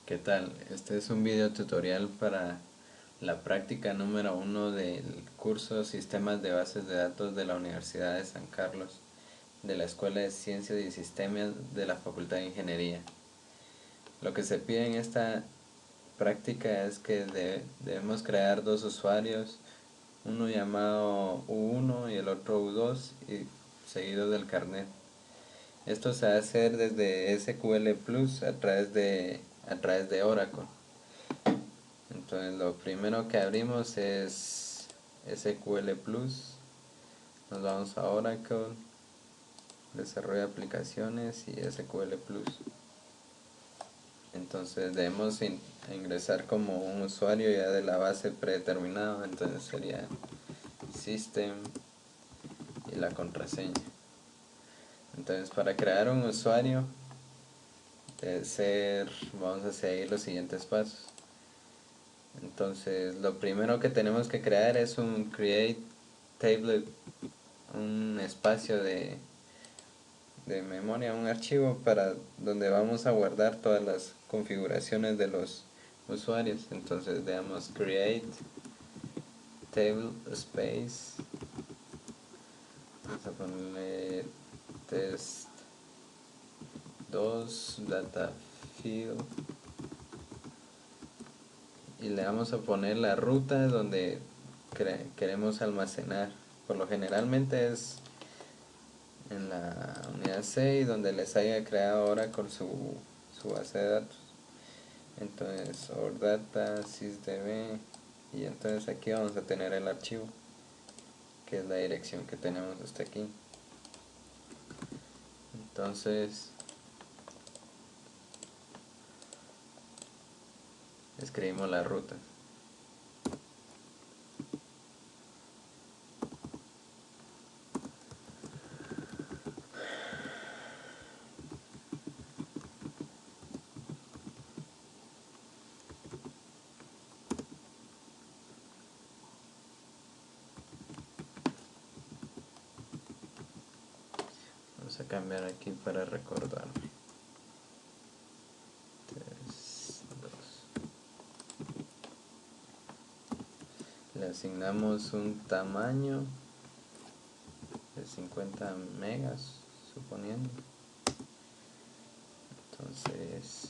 ¿Qué tal? Este es un video tutorial para la práctica número 1 del curso Sistemas de Bases de Datos de la Universidad de San Carlos, de la Escuela de Ciencias y Sistemas de la Facultad de Ingeniería. Lo que se pide en esta práctica es que debemos crear dos usuarios, uno llamado U1 y el otro U2, y seguido del carnet. Esto se va a hacer desde SQL Plus a través de Oracle. Entonces lo primero que abrimos es SQL Plus, nos vamos a Oracle, desarrollo de aplicaciones y SQL Plus. Entonces debemos ingresar como un usuario ya de la base predeterminado, entonces sería System y la contraseña. Entonces para crear un usuario vamos a seguir los siguientes pasos. Entonces lo primero que tenemos que crear es un create table, un espacio de memoria, un archivo para donde vamos a guardar todas las configuraciones de los usuarios. Entonces damos create table space, vamos a ponerle test 2 data field y le vamos a poner la ruta donde queremos almacenar. Por lo generalmente es en la unidad 6 donde les haya creado ahora con su base de datos. Entonces our data sysdb, y entonces aquí vamos a tener el archivo, que es la dirección que tenemos hasta aquí. Entonces escribimos la ruta. Vamos a cambiar aquí para recordar. 3, 2. Le asignamos un tamaño de 50 megas, suponiendo. Entonces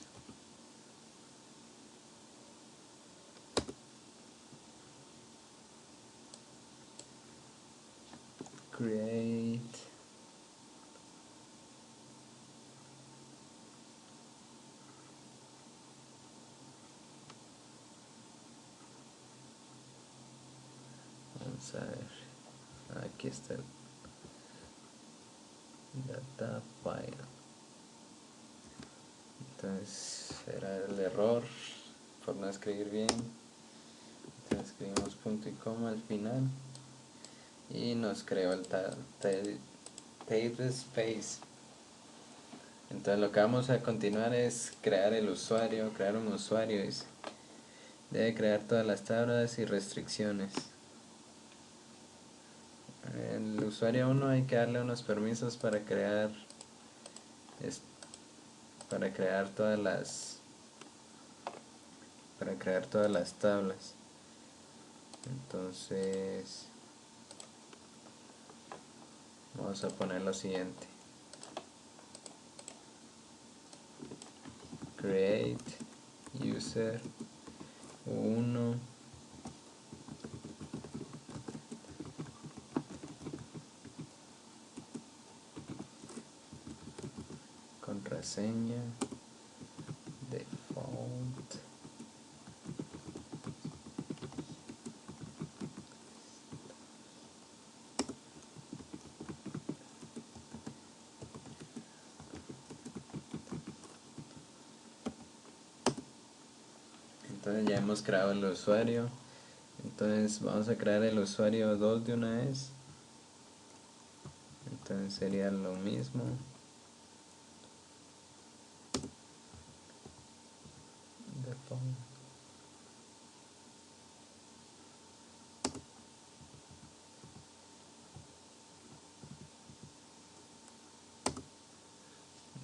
create vamos a ver, aquí está el data file. Entonces era el error por no escribir bien. Entonces escribimos punto y coma al final y nos creó el table space. Entonces lo que vamos a continuar es crear el usuario, crear un usuario. Debe crear todas las tablas y restricciones. El usuario 1 hay que darle unos permisos para crear todas las tablas. Entonces vamos a poner lo siguiente: create user 1 contraseña default Entonces ya hemos creado el usuario. Entonces vamos a crear el usuario 2 de una vez. Entonces sería lo mismo.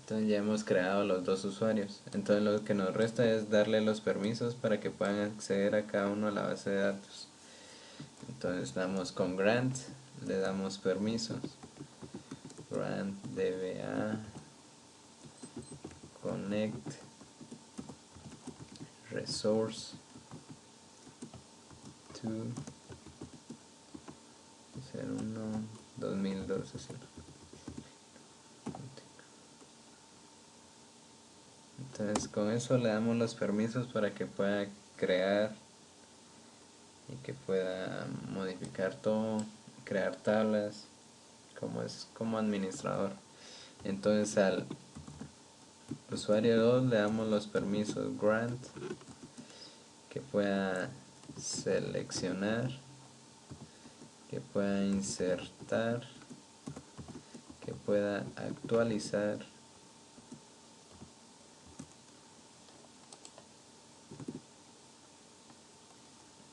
Entonces ya hemos creado los dos usuarios. Entonces lo que nos resta es darle los permisos para que puedan acceder a cada uno a la base de datos. Entonces damos con grant, le damos permisos. Grant dba connect resource to 01 2012. Entonces con eso le damos los permisos para que pueda crear y que pueda modificar todo, crear tablas como administrador. Entonces al usuario 2 le damos los permisos grant, que pueda seleccionar, que pueda insertar, que pueda actualizar,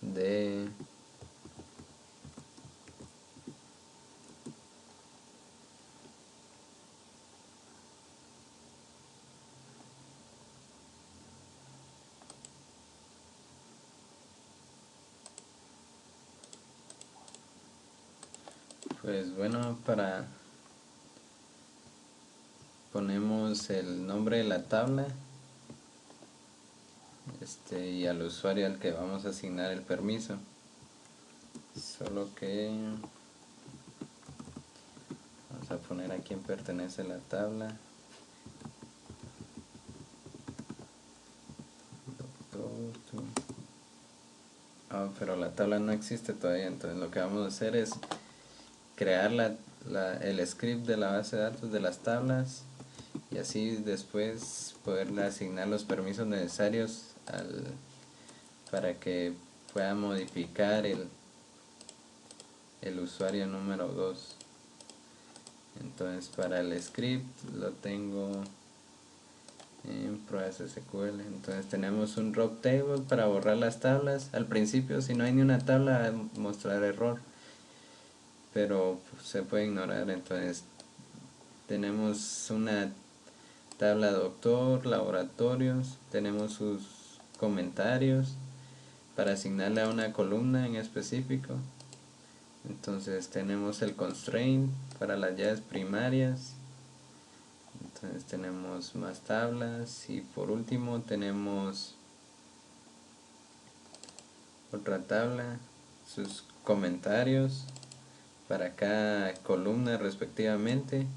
de pues bueno, para ponemos el nombre de la tabla y al usuario al que vamos a asignar el permiso, solo que vamos a poner a quién pertenece la tabla. Pero la tabla no existe todavía, entonces lo que vamos a hacer es crear el script de la base de datos de las tablas y así después poderle asignar los permisos necesarios para que pueda modificar el usuario número 2. Entonces para el script lo tengo en pruebas SQL. Entonces tenemos un drop table para borrar las tablas. Al principio, si no hay ni una tabla, va a mostrar error, pero se puede ignorar. Entonces tenemos una tabla doctor, laboratorios, tenemos sus comentarios para asignarle a una columna en específico. Entonces tenemos el constraint para las llaves primarias. Entonces tenemos más tablas y por último tenemos otra tabla, sus comentarios para cada columna respectivamente.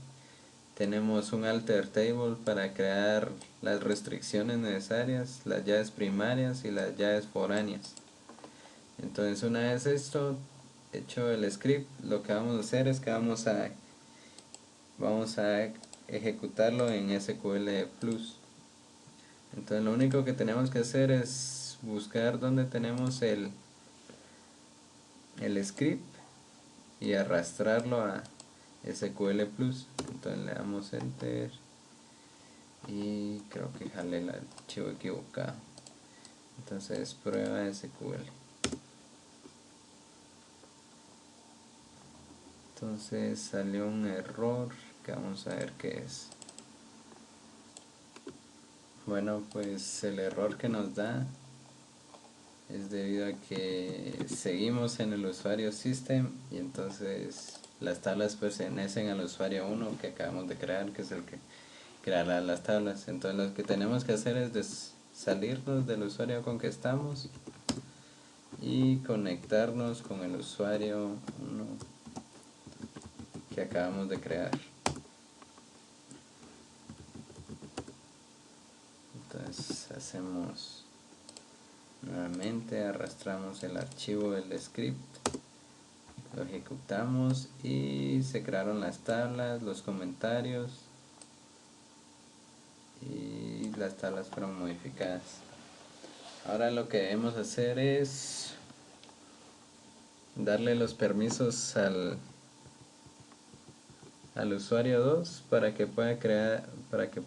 Tenemos un alter table para crear las restricciones necesarias, las llaves primarias y las llaves foráneas. Entonces una vez esto hecho el script, lo que vamos a hacer es que vamos a ejecutarlo en SQL Plus. Entonces lo único que tenemos que hacer es buscar donde tenemos el script y arrastrarlo a SQL Plus. Entonces le damos enter y creo que jalé el archivo equivocado. Entonces prueba SQL. Entonces salió un error que vamos a ver qué es. Bueno, pues el error que nos da es debido a que seguimos en el usuario system y entonces las tablas pertenecen al usuario 1 que acabamos de crear, que es el que creará las tablas. Entonces lo que tenemos que hacer es salirnos del usuario con que estamos y conectarnos con el usuario 1 que acabamos de crear. Entonces hacemos nuevamente, arrastramos el archivo del script, lo ejecutamos y se crearon las tablas, los comentarios y las tablas fueron modificadas. Ahora lo que debemos hacer es darle los permisos al usuario 2 para que pueda crear, para que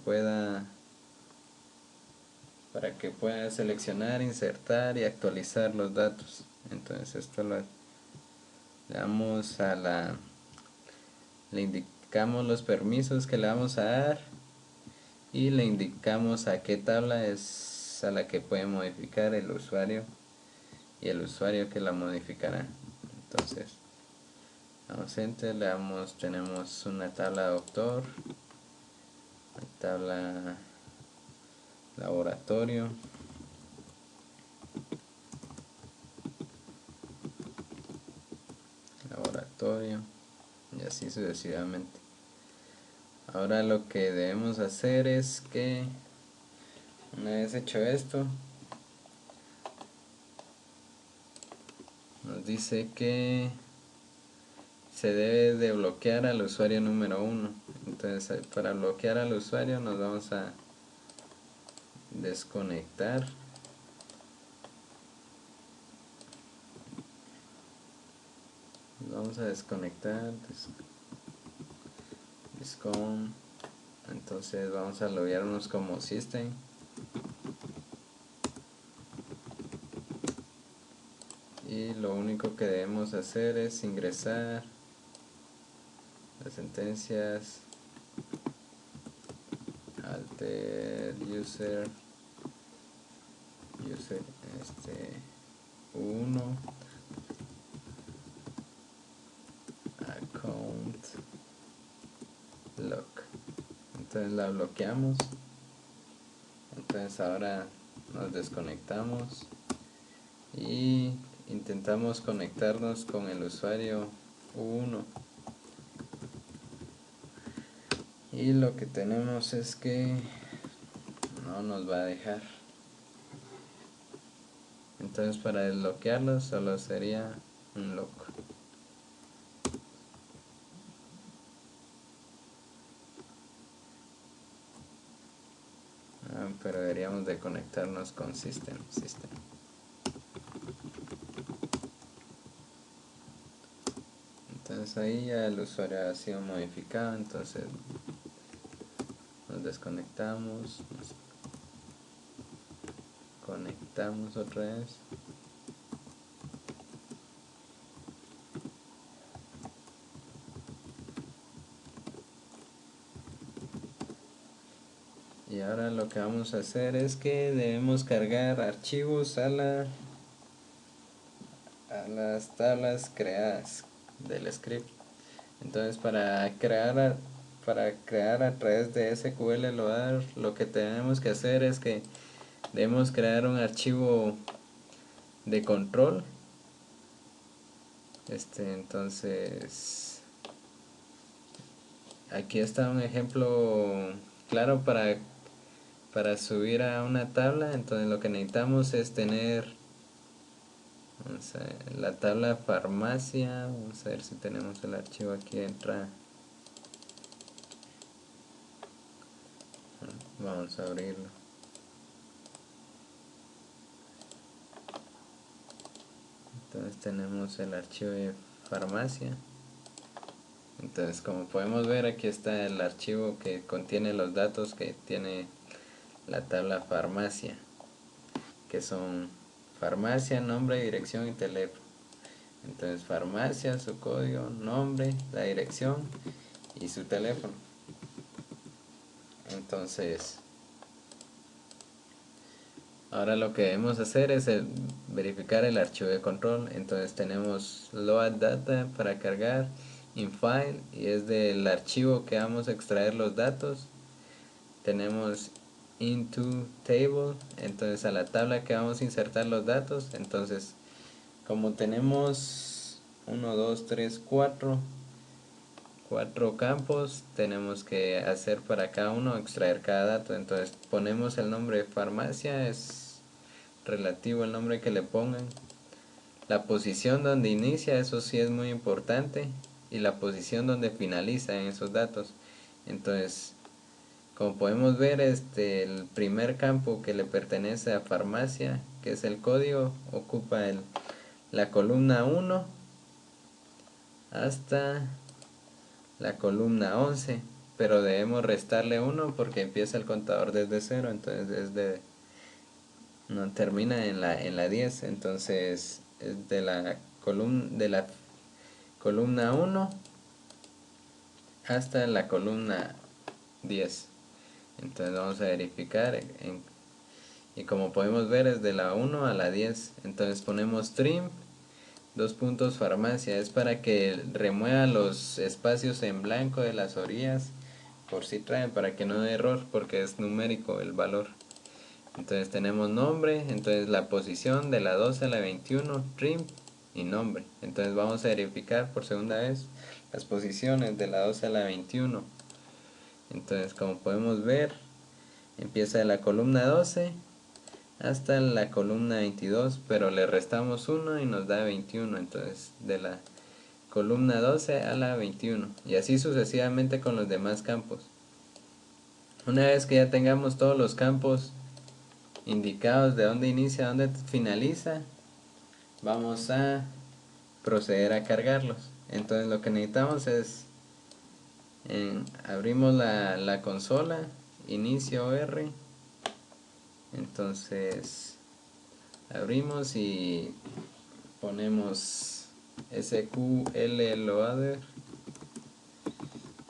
pueda seleccionar, insertar y actualizar los datos. Entonces esto le damos le indicamos los permisos que le vamos a dar y le indicamos a qué tabla es a la que puede modificar el usuario y el usuario que la modificará. Entonces damos enter, le damos, tenemos una tabla doctor, una tabla laboratorio, y así sucesivamente. Ahora lo que debemos hacer es que una vez hecho esto, nos dice que se debe de bloquear al usuario número 1. Entonces para bloquear al usuario nos vamos a desconectar. Vamos a desconectar. Discon. Entonces vamos a loguearnos como system. Y lo único que debemos hacer es ingresar las sentencias alter user 1 account lock. Entonces la bloqueamos. Entonces ahora nos desconectamos y intentamos conectarnos con el usuario 1, y lo que tenemos es que no nos va a dejar. Entonces para desbloquearlo solo sería un lock. Pero deberíamos de conectarnos con system. Entonces ahí ya el usuario ha sido modificado. Entonces nos desconectamos, nos conectamos otra vez. Y ahora lo que vamos a hacer es que debemos cargar archivos a las tablas creadas del script. Entonces para crear a través de SQL Loader, lo que tenemos que hacer es que debemos crear un archivo de control. Entonces aquí está un ejemplo claro para subir a una tabla. Entonces lo que necesitamos es tener, vamos a ver, la tabla farmacia. Vamos a ver si tenemos el archivo aquí. Vamos a abrirlo. Entonces tenemos el archivo de farmacia. Entonces, como podemos ver, aquí está el archivo que contiene los datos que tiene la tabla farmacia, que son farmacia, nombre, dirección y teléfono. Entonces farmacia, su código, nombre, la dirección y su teléfono. Entonces ahora lo que debemos hacer es verificar el archivo de control. Entonces tenemos load data para cargar, infile, y es del archivo que vamos a extraer los datos. Tenemos into table, entonces a la tabla que vamos a insertar los datos. Entonces como tenemos 1, 2, 3, 4 campos, tenemos que hacer para cada uno, extraer cada dato. Entonces ponemos el nombre de farmacia, es relativo al nombre que le pongan. La posición donde inicia, eso sí es muy importante, y la posición donde finaliza en esos datos. Entonces, como podemos ver, el primer campo que le pertenece a farmacia, que es el código, ocupa la columna 1 hasta la columna 11, pero debemos restarle 1 porque empieza el contador desde 0. Entonces no termina en la 10. Entonces es de la columna 1 hasta la columna 10. Entonces vamos a verificar y como podemos ver es de la 1 a la 10. Entonces ponemos trim, dos puntos farmacia, es para que remueva los espacios en blanco de las orillas por si traen, para que no dé error, porque es numérico el valor. Entonces tenemos nombre, entonces la posición de la 12 a la 21, trim y nombre. Entonces vamos a verificar por segunda vez las posiciones de la 12 a la 21. Entonces como podemos ver, empieza de la columna 12 hasta la columna 22, pero le restamos 1 y nos da 21. Entonces de la columna 12 a la 21 y así sucesivamente con los demás campos. Una vez que ya tengamos todos los campos indicados de dónde inicia, dónde finaliza, vamos a proceder a cargarlos. Entonces lo que necesitamos es abrimos la consola, inicio R, entonces abrimos y ponemos SQL loader,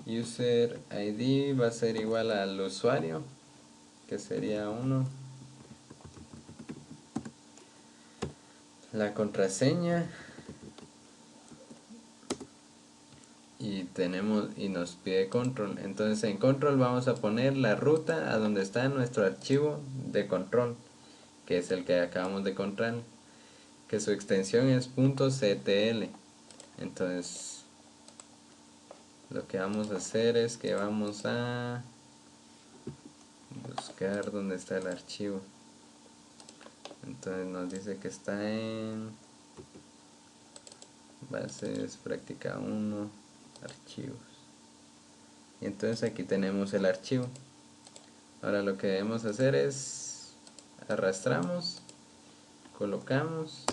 user ID va a ser igual al usuario, que sería 1, la contraseña, y nos pide control. Entonces en control vamos a poner la ruta a donde está nuestro archivo de control, que es el que acabamos de encontrar, que su extensión es .ctl. Entonces lo que vamos a hacer es que vamos a buscar dónde está el archivo. Entonces nos dice que está en bases, práctica 1, archivos, y entonces aquí tenemos el archivo. Ahora lo que debemos hacer es arrastramos, colocamos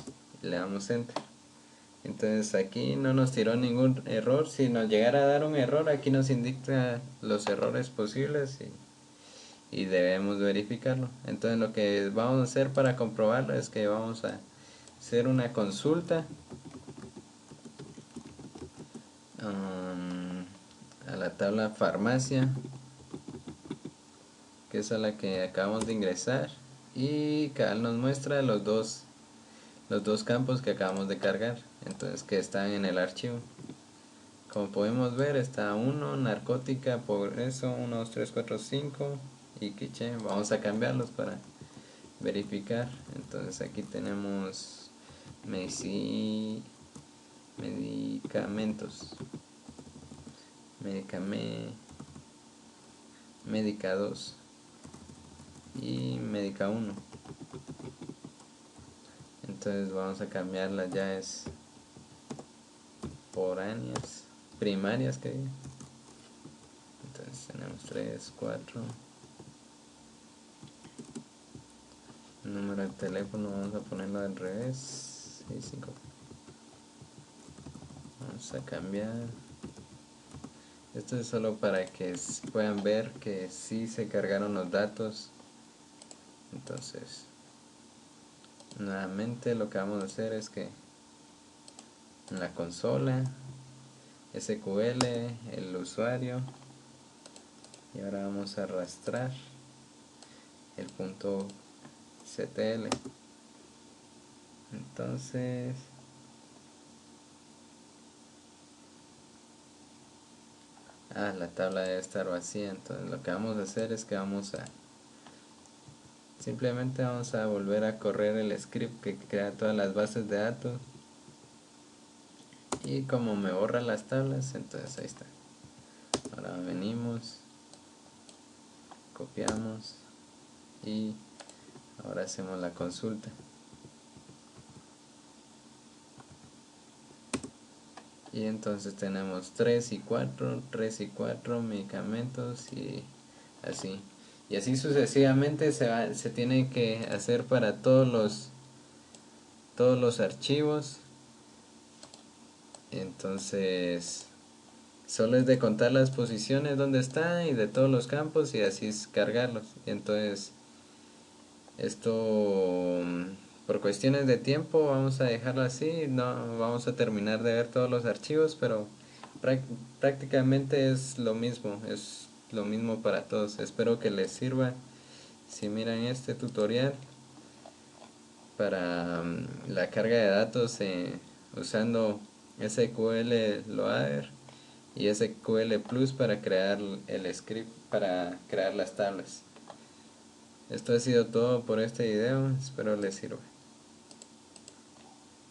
y le damos enter. Entonces aquí no nos tiró ningún error. Si nos llegara a dar un error, aquí nos indica los errores posibles y debemos verificarlo. Entonces lo que vamos a hacer para comprobarlo es que vamos a hacer una consulta a la tabla farmacia, que es a la que acabamos de ingresar, y cada nos muestra los dos campos que acabamos de cargar, entonces que están en el archivo. Como podemos ver, está 1, narcótica, por eso 1, 2, 3, 4, 5 y quiche. Vamos a cambiarlos para verificar. Entonces aquí tenemos medicamentos, médica 2 y médica 1. Entonces vamos a cambiarlas, ya es foráneas, primarias, que diga. Entonces tenemos 3, 4. Número de teléfono vamos a ponerlo al revés, 6, 5. Vamos a cambiar. Esto es solo para que puedan ver que sí se cargaron los datos. Entonces nuevamente lo que vamos a hacer es que en la consola SQL el usuario, y ahora vamos a arrastrar el punto CTL. Entonces la tabla debe estar vacía. Entonces lo que vamos a hacer es que simplemente vamos a volver a correr el script que crea todas las bases de datos, y como me borra las tablas, entonces ahí está. Ahora venimos, copiamos y ahora hacemos la consulta. Y entonces tenemos 3 y 4, 3 y 4 medicamentos y así. Y así sucesivamente se tiene que hacer para todos los archivos. Entonces solo es de contar las posiciones donde está y de todos los campos y así es cargarlos. Y entonces esto, por cuestiones de tiempo, vamos a dejarlo así. No vamos a terminar de ver todos los archivos, pero prácticamente es lo mismo, es lo mismo para todos. Espero que les sirva si miran este tutorial para la carga de datos usando SQL Loader y SQL Plus para crear el script para crear las tablas. Esto ha sido todo por este video, espero les sirva.